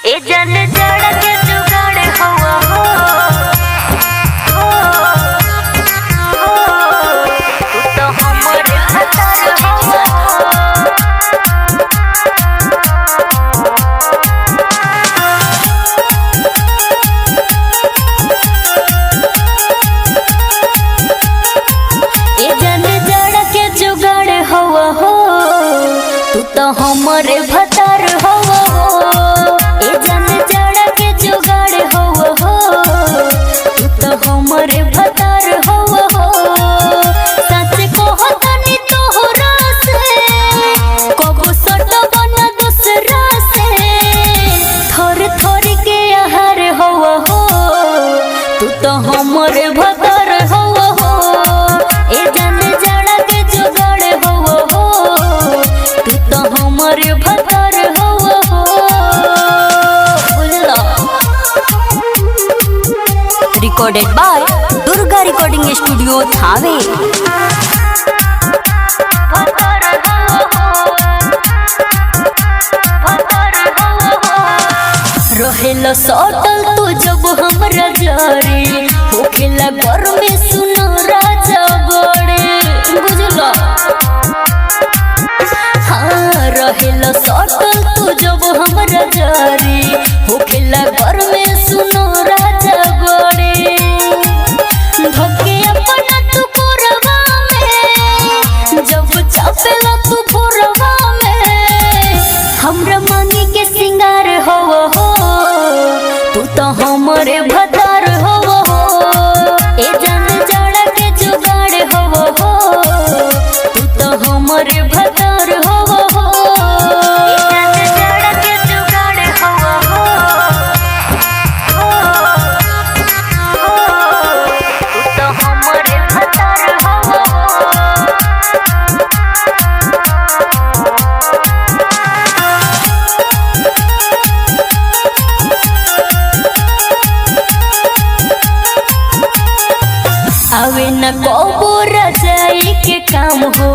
ए जन जड़ के जुगाड़ हवा हो, तू तो हमरे भतार हवा ए जन जड़ के जुगाड़ हवा हो, तू तो हमरे भतार हवा हो। ए जन जड़ के जुगाड़ हवा हो, तू तो हमरे भतार हवा हो। सच कहतनी तोहरा से, कबो सटबा ना दूसरा से। थोर थोर के आहार हवा हो, तू तो हमरे भतार हवा हो। ए जन जड़ के जुगाड़ हवा हो, तू तो हमरे भतार हवा हो। बुझला। Recorded by Durga recording studio Thawe. रहेला सटल तू जब हमरा जारी, होखेला घर में सुनो राजा बड़े। बुझला। हाँ रहेला सटल तू जब हमरा जारी, होखेला घर में सुनो राजा बड़े। धोके अपना तू कोरवा में, जब चापेला तू भोरवा में। हमरा मांगी के सिंगार हवा हो, तू तो हमरे भतार हवा हो। ए जन जड़ के जुगाड़ हवा हो, तू तो हमरे भतार हवा हो। ए जन जड़ के जुगाड़ हवा हो, तू तो हमरे भतार हवा हो। आवे न कबो रजाई के काम हो,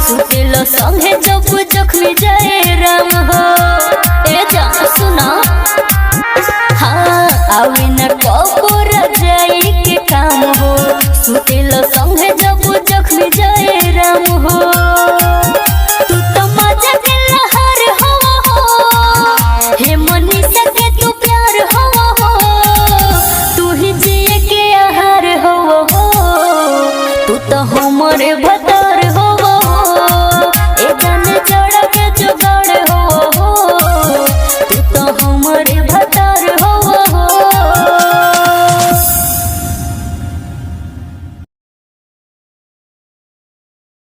सुतेलो संगे जब जख्मी जाए राम हो। ए जा सुना। हाँ आवे न कबो रजाई के काम हो, सुते